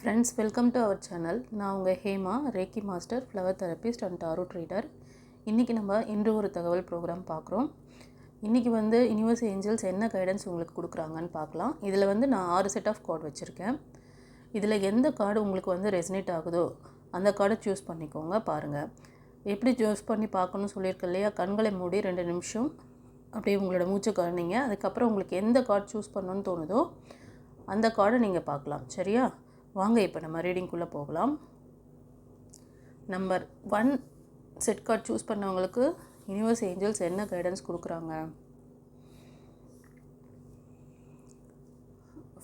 Friends, welcome to our channel. நான் உங்கள் Hema, ரேக்கி master, flower therapist and tarot ட்ரீடர். இன்றைக்கி நம்ம இன்று ஒரு தகவல் ப்ரோக்ராம் பார்க்குறோம். இன்றைக்கி யூனிவர்ஸ் ஏஞ்சல்ஸ் என்ன கைடன்ஸ் உங்களுக்கு கொடுக்குறாங்கன்னு பார்க்கலாம். இதில் நான் 6 செட் ஆஃப் கார்டு வச்சுருக்கேன். இதில் எந்த கார்டு உங்களுக்கு ரெசனேட் ஆகுதோ அந்த கார்டை சூஸ் பண்ணிக்கோங்க. பாருங்கள், எப்படி சூஸ் பண்ணி பார்க்கணும்னு சொல்லியிருக்க இல்லையா? கண்களை மூடி 2 நிமிஷம் அப்படியே உங்களோட மூச்சை கவனிங்க. அதுக்கப்புறம் உங்களுக்கு எந்த கார்டு சூஸ் பண்ணணுன்னு தோணுதோ அந்த கார்டை நீங்கள் பார்க்கலாம். சரியா? வாங்க இப்போ நம்ம ரீடிங்குள்ளே போகலாம். நம்பர் 1 செட் கார்டு சூஸ் பண்ணவங்களுக்கு யூனிவர்ஸ் ஏஞ்சல்ஸ் என்ன கைடன்ஸ் கொடுக்குறாங்க?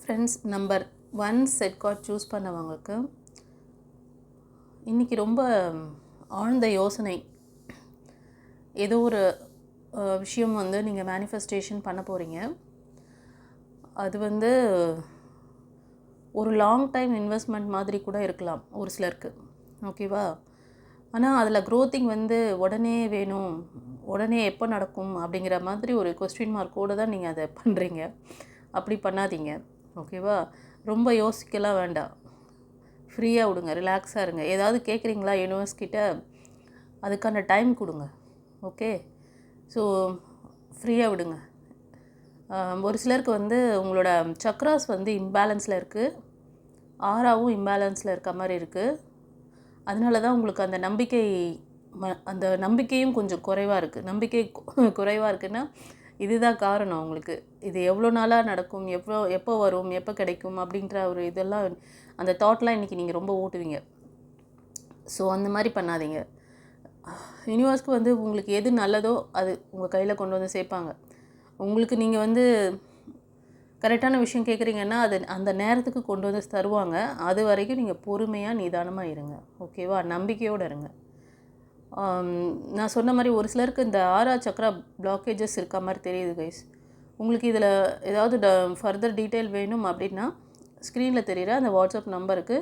Friends, number 1 set card choose பண்ணவங்களுக்கு இன்றைக்கி ரொம்ப ஆழ்ந்த யோசனை. ஏதோ ஒரு விஷயம் நீங்கள் மேனிஃபெஸ்டேஷன் பண்ண போகிறீங்க. அது ஒரு லாங் டைம் இன்வெஸ்ட்மெண்ட் மாதிரி கூட இருக்கலாம் ஒரு சிலருக்கு. ஓகேவா? ஆனால் அதில் க்ரோத்திங் உடனே வேணும், உடனே எப்போ நடக்கும் அப்படிங்கிற மாதிரி ஒரு கொஸ்டின் மார்க்கோடு தான் நீங்கள் அதை பண்ணுறீங்க. அப்படி பண்ணாதீங்க. ஓகேவா? ரொம்ப யோசிக்கலாம் வேண்டாம். ஃப்ரீயாக விடுங்க, ரிலாக்ஸாக இருங்க. ஏதாவது கேட்குறீங்களா யூனிவர்ஸ் கிட்ட, அதுக்கான டைம் கொடுங்க. ஓகே? ஸோ ஃப்ரீயாக விடுங்க. ஒரு சிலருக்கு உங்களோட சக்ராஸ் இம்பேலன்ஸில் இருக்குது, ஆறாவும் இம்பேலன்ஸில் இருக்க மாதிரி இருக்குது. அதனால தான் உங்களுக்கு அந்த நம்பிக்கையும் கொஞ்சம் குறைவாக இருக்குது. நம்பிக்கை குறைவாக இருக்குன்னா இதுதான் காரணம். உங்களுக்கு இது எவ்வளோ நாளாக நடக்கும், எப்போ வரும், எப்போ கிடைக்கும் அப்படின்ற ஒரு இதெல்லாம், அந்த தாட்லாம் இன்றைக்கி நீங்கள் ரொம்ப ஓட்டுவீங்க. ஸோ அந்த மாதிரி பண்ணாதீங்க. யூனிவர்ஸ்க்கு உங்களுக்கு எது நல்லதோ அது உங்கள் கையில் கொண்டு சேர்ப்பாங்க. உங்களுக்கு நீங்கள் கரெக்டான விஷயம் கேட்குறீங்கன்னா அது அந்த நேரத்துக்கு கொண்டு தருவாங்க. அது வரைக்கும் நீங்கள் பொறுமையாக நிதானமாக இருங்க. ஓகேவா? நம்பிக்கையோடு இருங்க. நான் சொன்ன மாதிரி ஒரு சிலருக்கு இந்த 6 சக்கரா பிளாக்கேஜஸ் இருக்க மாதிரி தெரியுது கைஸ். உங்களுக்கு இதில் ஏதாவது ஃபர்தர் டீட்டெயில் வேணும் அப்படின்னா ஸ்க்ரீனில் தெரிகிற அந்த வாட்ஸ்அப் நம்பருக்கு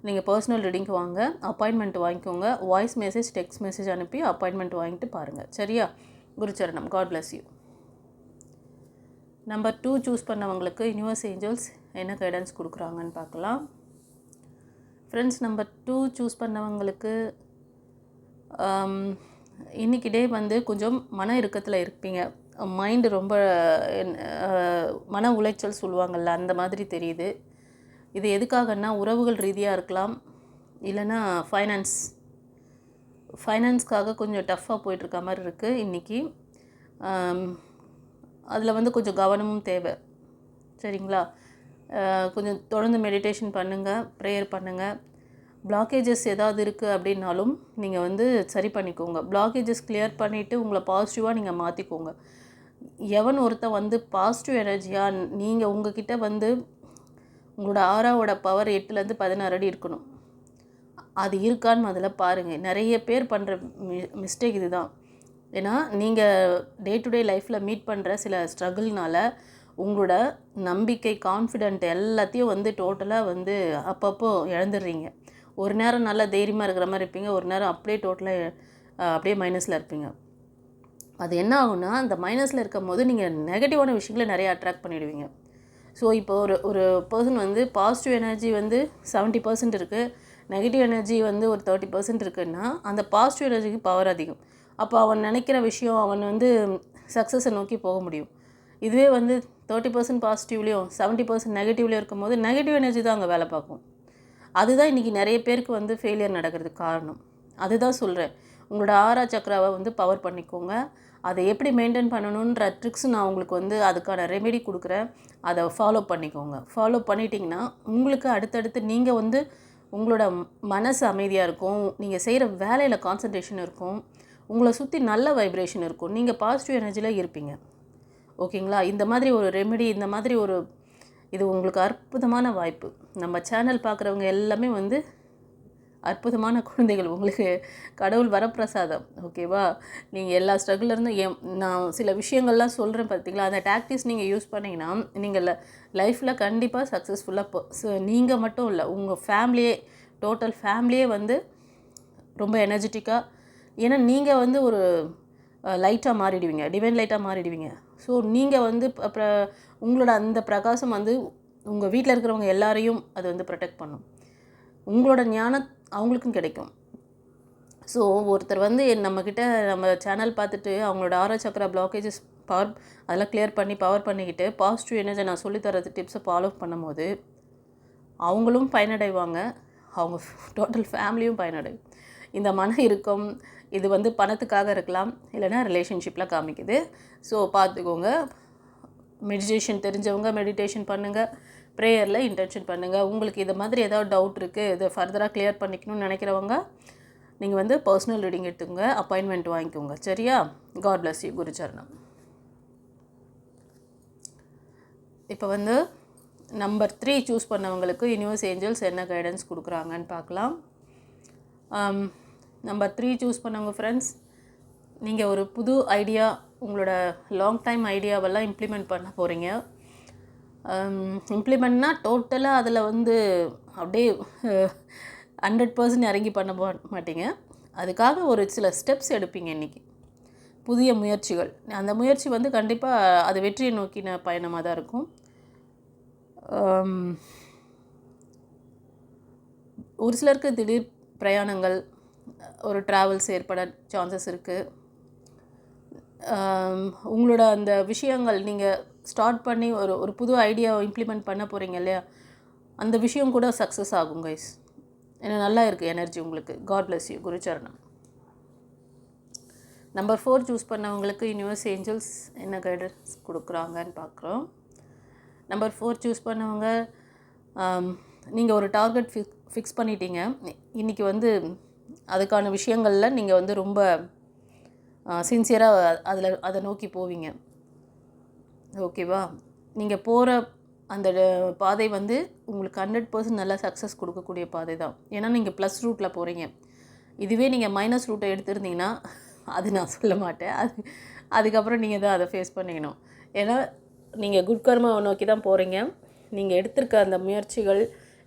நீங்கள் பர்சனல் ரீடிங்க்கு வாங்க, அப்பாயின்மெண்ட் வாங்கிக்கோங்க. வாய்ஸ் மெசேஜ், டெக்ஸ்ட் மெசேஜ் அனுப்பி அப்பாயின்மெண்ட் வாங்கிட்டு பாருங்கள். சரியா? குருச்சரணம். God bless you. Number 2 choose பண்ணவங்களுக்கு யூனிவர்ஸ் ஏஞ்சல்ஸ் என்ன கைடன்ஸ் கொடுக்குறாங்கன்னு பார்க்கலாம். ஃப்ரெண்ட்ஸ், நம்பர் 2 சூஸ் பண்ணவங்களுக்கு இன்றைக்கி டே கொஞ்சம் மன இறுக்கத்தில் இருப்பீங்க. மைண்டு ரொம்ப மன உளைச்சல் சொல்லுவாங்கள்ல, அந்த மாதிரி தெரியுது. இது எதுக்காகன்னா உறவுகள் ரீதியாக இருக்கலாம், இல்லைன்னா ஃபைனான்ஸ்க்காக கொஞ்சம் டஃப்பாக போயிட்டுருக்க மாதிரி இருக்குது இன்றைக்கி. அதில் கொஞ்சம் கவனமும் தேவை. சரிங்களா? கொஞ்சம் தொடர்ந்து மெடிடேஷன் பண்ணுங்கள், ப்ரேயர் பண்ணுங்கள். பிளாக்கேஜஸ் ஏதாவது இருக்குது அப்படின்னாலும் நீங்கள் சரி பண்ணிக்கோங்க. பிளாக்கேஜஸ் கிளியர் பண்ணிவிட்டு உங்களை பாசிட்டிவாக நீங்கள் மாற்றிக்கோங்க. எவன் ஒருத்தன் பாசிட்டிவ் எனர்ஜியாக நீங்கள் உங்ககிட்ட உங்களோட ஆறாவோட பவர் 8லேருந்து 16 அடி இருக்கணும். அது இருக்கான்னு முதல்ல பாருங்கள். நிறைய பேர் பண்ணுற மிஸ்டேக் இது தான். ஏன்னா நீங்கள் டே டு டே லைஃப்பில் மீட் பண்ணுற சில ஸ்ட்ரகிள்னால் உங்களோட நம்பிக்கை, கான்ஃபிடென்ட் எல்லாத்தையும் டோட்டலாக அப்பப்போ இழந்துடுறீங்க. ஒரு நேரம் நல்லா தைரியமாக இருக்கிற மாதிரி இருப்பீங்க, ஒரு நேரம் அப்படியே மைனஸில் இருப்பீங்க. அது என்ன ஆகும்னா, அந்த மைனஸில் இருக்கும் போது நீங்கள் நெகட்டிவான விஷயங்களை நிறைய அட்ராக்ட் பண்ணிவிடுவீங்க. ஸோ இப்போ ஒரு பர்சன் பாசிட்டிவ் எனர்ஜி 70% இருக்குது, நெகட்டிவ் எனர்ஜி ஒரு 30% இருக்குன்னா அந்த பாசிட்டிவ் எனர்ஜிக்கு பவர் அதிகம். அப்போ அவன் நினைக்கிற விஷயம், அவன் சக்ஸஸை நோக்கி போக முடியும். இதுவே 30% பாசிட்டிவ்லேயும் 70% நெகட்டிவ்லேயும் இருக்கும்போது நெகட்டிவ் எனர்ஜி தான் அங்கே வேலை பார்க்கும். அதுதான் இன்றைக்கி நிறைய பேருக்கு ஃபெயிலியர் நடக்கிறதுக்கு காரணம். அதுதான் சொல்கிறேன். உங்களோட 6 சக்கராவை பவர் பண்ணிக்கோங்க. அதை எப்படி மெயின்டைன் பண்ணணுன்ற ட்ரிக்ஸ் நான் உங்களுக்கு அதுக்கான ரெமெடி கொடுக்குறேன். அதை ஃபாலோ பண்ணிக்கோங்க. ஃபாலோ பண்ணிட்டீங்கன்னா உங்களுக்கு அடுத்தடுத்து நீங்கள் உங்களோட மனசு அமைதியாக இருக்கும், நீங்கள் செய்கிற வேலையில் கான்சன்ட்ரேஷன் இருக்கும், உங்களை சுற்றி நல்ல வைப்ரேஷன் இருக்கும், நீங்கள் பாசிட்டிவ் எனர்ஜியில் இருப்பீங்க. ஓகேங்களா? இந்த மாதிரி ஒரு ரெமெடி, இந்த மாதிரி இது உங்களுக்கு அற்புதமான வாய்ப்பு. நம்ம சேனல் பார்க்குறவங்க எல்லாமே அற்புதமான குழந்தைகள். உங்களுக்கு கடவுள் வரப்பிரசாதம். ஓகேவா? நீங்கள் எல்லா ஸ்ட்ரகிள்லேருந்தும் நான் சில விஷயங்கள்லாம் சொல்கிறேன் பார்த்தீங்களா, அந்த டாக்டிக்ஸ் நீங்கள் யூஸ் பண்ணிங்கன்னா நீங்கள் லைஃப்பில் கண்டிப்பாக சக்ஸஸ்ஃபுல்லாக நீங்கள் மட்டும் இல்லை, உங்கள் ஃபேமிலியே, டோட்டல் ஃபேமிலியே ரொம்ப எனர்ஜெட்டிக்காக. ஏன்னா நீங்கள் ஒரு லைட்டாக மாறிடுவீங்க, டிவைன் லைட்டாக மாறிடுவீங்க. ஸோ நீங்கள் அப்புறம் உங்களோட அந்த பிரகாசம் உங்கள் வீட்டில் இருக்கிறவங்க எல்லாரையும் அது ப்ரொடெக்ட் பண்ணும். உங்களோட ஞானம் அவங்களுக்கும் கிடைக்கும். ஸோ ஒருத்தர் வந்து நம்மக்கிட்ட நம்ம சேனல் பார்த்துட்டு அவங்களோட ஆரா சக்கரா பிளாக்கேஜஸ் பவர் அதெல்லாம் கிளியர் பண்ணி பவர் பண்ணிக்கிட்டு பாசிட்டிவ் எனர்ஜி நான் சொல்லித்தரது டிப்ஸை ஃபாலோ பண்ணும்போது அவங்களும் பயனடைவாங்க, அவங்க டோட்டல் ஃபேமிலியும் பயனடையும். இந்த மன இறுக்கம் இது வந்து பணத்துக்காக இருக்கலாம், இல்லைனா ரிலேஷன்ஷிப்பில் காமிக்குது. ஸோ பார்த்துக்கோங்க. மெடிடேஷன் தெரிஞ்சவங்க மெடிடேஷன் பண்ணுங்கள், ப்ரேயரில் இன்டென்ஷன் பண்ணுங்கள். உங்களுக்கு இது மாதிரி ஏதாவது டவுட் இருக்குது, இதை ஃபர்தராக கிளியர் பண்ணிக்கணும்னு நினைக்கிறவங்க நீங்கள் வந்து பர்சனல் ரீடிங் எடுத்துக்கோங்க, அப்பாயின்மெண்ட் வாங்கிக்கோங்க. சரியா? God bless you. குருச்சரணம். இப்போ வந்து நம்பர் 3 சூஸ் பண்ணவங்களுக்கு யூனிவர்ஸ் ஏஞ்சல்ஸ் என்ன கைடன்ஸ் கொடுக்குறாங்கன்னு பார்க்கலாம். நம்பர் 3 சூஸ் பண்ணவங்க ஃப்ரெண்ட்ஸ், நீங்கள் ஒரு புது ஐடியா, உங்களோட லாங் டைம் ஐடியாவெல்லாம் இம்ப்ளிமெண்ட் பண்ண போகிறீங்க. இம்ப்ளிமெண்ட்னா டோட்டலாக அதில் வந்து அப்படியே 100% இறங்கி பண்ண மாட்டீங்க. அதுக்காக ஒரு சில ஸ்டெப்ஸ் எடுப்பீங்க இன்றைக்கி, புதிய முயற்சிகள். அந்த முயற்சி வந்து கண்டிப்பாக அது வெற்றியை நோக்கின பயணமாக தான் இருக்கும். ஒரு சிலருக்கு திடீர் பிரயாணங்கள், ஒரு ட்ராவல்ஸ் ஏற்பட சான்சஸ் இருக்குது. உங்களோட அந்த விஷயங்கள் நீங்கள் ஸ்டார்ட் பண்ணி ஒரு புது ஐடியாவை இம்ப்ளிமெண்ட் பண்ண போகிறீங்க இல்லையா, அந்த விஷயம் கூட சக்ஸஸ் ஆகும் கைஸ். ஏன்னா நல்லா இருக்குது எனர்ஜி உங்களுக்கு. God bless you. குருச்சரணம். நம்பர் 4 சூஸ் பண்ணவங்களுக்கு யூனிவர்ஸ் ஏஞ்சல்ஸ் என்ன கைடன்ஸ் கொடுக்குறாங்கன்னு பார்க்குறோம். நம்பர் 4 சூஸ் பண்ணவங்க, நீங்கள் ஒரு டார்கெட் ஃபிக்ஸ் பண்ணிட்டீங்க. இன்றைக்கி வந்து அதுக்கான விஷயங்களில் நீங்கள் வந்து ரொம்ப சின்சியராக அதை நோக்கி போவீங்க. ஓகேவா? நீங்கள் போகிற அந்த பாதை வந்து உங்களுக்கு 100% நல்லா சக்ஸஸ் கொடுக்கக்கூடிய பாதை தான். ஏன்னா நீங்கள் ப்ளஸ் ரூட்டில் போகிறீங்க. இதுவே நீங்கள் மைனஸ் ரூட்டை எடுத்திருந்தீங்கன்னா அது நான் சொல்ல மாட்டேன், அதுக்கப்புறம் நீங்கள் தான் அதை ஃபேஸ் பண்ணிக்கணும். ஏன்னா நீங்கள் குட் கர்மாவை நோக்கி தான் போகிறீங்க. நீங்கள் எடுத்திருக்க அந்த முயற்சிகள்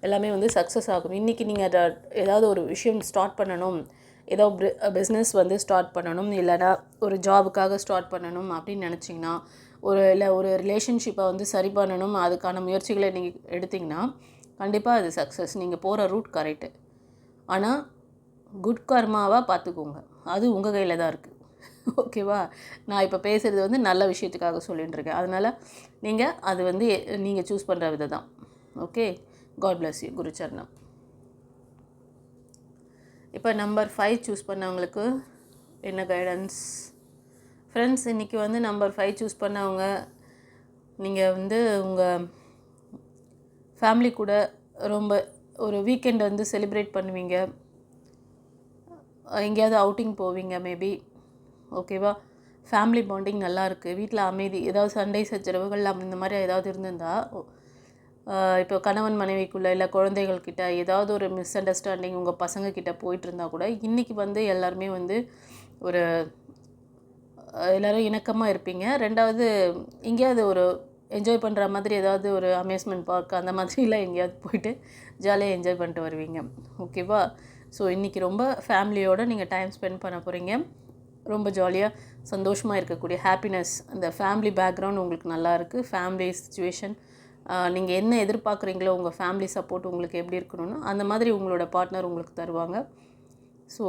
எல்லாமே வந்து சக்ஸஸ் ஆகும். இன்றைக்கி நீங்கள் அதை ஏதாவது ஒரு விஷயம் ஸ்டார்ட் பண்ணணும், ஏதோ பிஸ்னஸ் வந்து ஸ்டார்ட் பண்ணணும், இல்லைனா ஒரு ஜாபுக்காக ஸ்டார்ட் பண்ணணும் அப்படின்னு நினச்சிங்கன்னா, ஒரு ரிலேஷன்ஷிப்பை வந்து சரி பண்ணணும், அதுக்கான முயற்சிகளை நீங்கள் எடுத்திங்கன்னா கண்டிப்பாக அது சக்ஸஸ். நீங்கள் போகிற ரூட் கரெக்டு. ஆனால் குட் கர்மாவாக பார்த்துக்கோங்க, அது உங்கள் கையில் தான் இருக்குது. ஓகேவா? நான் இப்போ பேசுகிறது வந்து நல்ல விஷயத்துக்காக சொல்லிட்டு இருக்கேன். அதனால் நீங்கள் அது வந்து நீங்கள் சூஸ் பண்ணுற விதம் தான். ஓகே? God bless you. குருச்சரணம். இப்போ நம்பர் 5 சூஸ் பண்ணவங்களுக்கு என்ன கைடன்ஸ்? ஃப்ரெண்ட்ஸ், இன்றைக்கி வந்து நம்பர் 5 சூஸ் பண்ணவங்க, நீங்கள் வந்து உங்கள் ஃபேமிலி கூட ரொம்ப ஒரு வீக்கெண்ட் வந்து செலிப்ரேட் பண்ணுவீங்க, எங்கேயாவது அவுட்டிங் போவீங்க மேபி. ஓகேவா? ஃபேமிலி பாண்டிங் நல்லா இருக்குது. வீட்டில் அமைதி, ஏதாவது சண்டை சச்சரவுகள் இந்த மாதிரி ஏதாவது இருந்திருந்தால், இப்போ கணவன் மனைவிக்குள்ளே இல்லை குழந்தைகள்கிட்ட ஏதாவது ஒரு மிஸ் அண்டர்ஸ்டாண்டிங் உங்கள் பசங்கக்கிட்ட போயிட்டு இருந்தால் கூட இன்றைக்கி வந்து எல்லாருமே வந்து ஒரு எல்லோரும் இணக்கமாக இருப்பீங்க. ரெண்டாவது, எங்கேயாவது ஒரு என்ஜாய் பண்ணுற மாதிரி ஏதாவது ஒரு அம்யூஸ்மெண்ட் பார்க் அந்த மாதிரிலாம் எங்கேயாவது போயிட்டு ஜாலியாக என்ஜாய் பண்ணிட்டு வருவீங்க. ஓகேவா? ஸோ இன்றைக்கி ரொம்ப ஃபேமிலியோடு நீங்கள் டைம் ஸ்பெண்ட் பண்ண போகிறீங்க. ரொம்ப ஜாலியாக சந்தோஷமாக இருக்கக்கூடிய ஹாப்பினஸ், அந்த ஃபேமிலி பேக்ரவுண்ட் உங்களுக்கு நல்லா இருக்குது. ஃபேமிலி சிச்சுவேஷன், நீங்கள் என்ன எதிர்பார்க்குறீங்களோ, உங்கள் ஃபேமிலி சப்போர்ட் உங்களுக்கு எப்படி இருக்கணும்னு அந்த மாதிரி உங்களோட பார்ட்னர் உங்களுக்கு தருவாங்க. ஸோ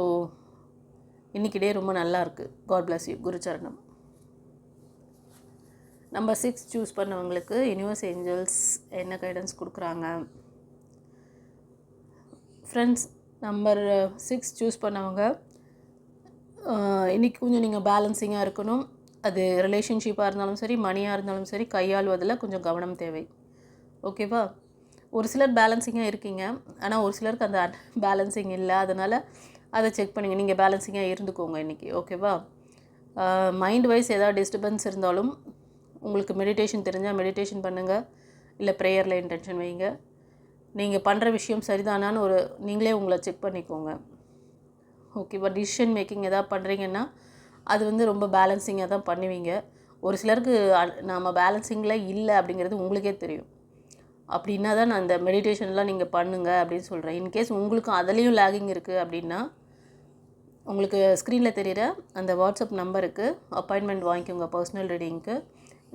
இன்றைக்கி டே ரொம்ப நல்லா இருக்குது. God bless you. குருச்சரணம். நம்பர் 6 சூஸ் பண்ணவங்களுக்கு யூனிவர்ஸ் ஏஞ்சல்ஸ் என்ன கைடன்ஸ் கொடுக்குறாங்க? ஃப்ரெண்ட்ஸ், நம்பர் 6 சூஸ் பண்ணவங்க, இன்றைக்கி கொஞ்சம் நீங்கள் பேலன்சிங்காக இருக்கணும். அது ரிலேஷன்ஷிப்பாக இருந்தாலும் சரி, மணியாக இருந்தாலும் சரி, கையாளுவதில் கொஞ்சம் கவனம் தேவை. ஓகேவா? ஒரு சிலர் பேலன்சிங்காக இருக்கீங்க, ஆனால் ஒரு சிலருக்கு அந்த பேலன்சிங் இல்லை. அதனால் அதை செக் பண்ணிங்க. நீங்கள் பேலன்சிங்காக இருந்துக்கோங்க இன்றைக்கி. ஓகேவா? மைண்ட் வைஸ் ஏதாவது டிஸ்டர்பன்ஸ் இருந்தாலும் உங்களுக்கு மெடிடேஷன் தெரிஞ்சால் மெடிடேஷன் பண்ணுங்கள், இல்லை ப்ரேயரில் இன்டென்ஷன் வைங்க. நீங்கள் பண்ணுற விஷயம் சரிதானான்னு நீங்களே உங்களை செக் பண்ணிக்கோங்க. ஓகேவா? டிசிஷன் மேக்கிங் எதாவது பண்ணுறீங்கன்னா அது வந்து ரொம்ப பேலன்சிங்காக தான் பண்ணுவீங்க. ஒரு சிலருக்கு நம்ம பேலன்சிங்கில் இல்லை அப்படிங்கிறது உங்களுக்கே தெரியும். அப்படின்னா தான் நான் அந்த மெடிடேஷன்லாம் நீங்கள் பண்ணுங்கள் அப்படின்னு சொல்கிறேன். இன்கேஸ் உங்களுக்கும் அதுலேயும் லேகிங் இருக்குது அப்படின்னா, உங்களுக்கு ஸ்க்ரீனில் தெரிகிற அந்த வாட்ஸ்அப் நம்பருக்கு அப்பாயின்மெண்ட் வாங்கிக்கோங்க பர்சனல் ரீடிங்க்கு.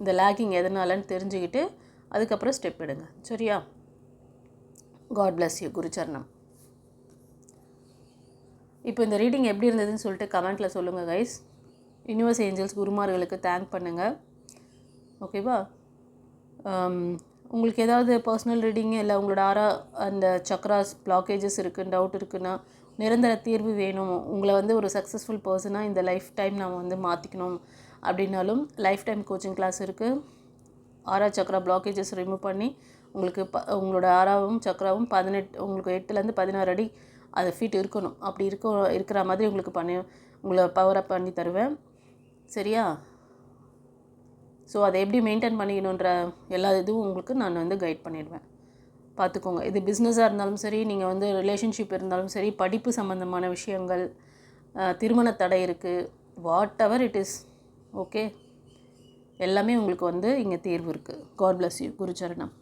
இந்த லேகிங் எதனாலன்னு தெரிஞ்சுக்கிட்டு அதுக்கப்புறம் ஸ்டெப் எடுங்க. சரியா? God bless you. குருச்சரணம். இப்போ இந்த ரீடிங் எப்படி இருந்ததுன்னு சொல்லிட்டு கமெண்ட்டில் சொல்லுங்கள் கைஸ். யூனிவர்ஸ் ஏஞ்சல்ஸ் குருமார்களுக்கு தேங்க் பண்ணுங்கள். ஓகேவா? உங்களுக்கு ஏதாவது பர்சனல் ரீடிங் இல்லை உங்களோட ஆரா அந்த சக்ராஸ் பிளாக்கேஜஸ் இருக்குது, டவுட் இருக்குன்னா, நிரந்தர தீர்வு வேணும், உங்களை வந்து ஒரு சக்ஸஸ்ஃபுல் பர்சனாக இந்த லைஃப் டைம் நாம் வந்து மாற்றிக்கணும் அப்படின்னாலும் லைஃப் டைம் கோச்சிங் கிளாஸ் இருக்குது. ஆரா சக்ரா பிளாக்கேஜஸ் ரிமூவ் பண்ணி உங்களுக்கு உங்களோட ஆறாவும் சக்ராவும் 18 உங்களுக்கு 8லேருந்து 16 அடி அது ஃபீட் இருக்கணும். அப்படி இருக்கிற மாதிரி உங்களுக்கு உங்களை பவரப் பண்ணி தருவேன். சரியா? ஸோ அதை எப்படி மெயின்டைன் பண்ணிக்கணுன்ற எல்லா இதுவும் உங்களுக்கு நான் வந்து கைட் பண்ணிடுவேன். பார்த்துக்கோங்க. இது பிஸ்னஸாக இருந்தாலும் சரி, நீங்கள் வந்து ரிலேஷன்ஷிப் இருந்தாலும் சரி, படிப்பு சம்மந்தமான விஷயங்கள், திருமண தடை இருக்குது, whatever it is, okay, எல்லாமே உங்களுக்கு வந்து இங்கே தீர்வு இருக்குது. God bless you. குருச்சரணம்.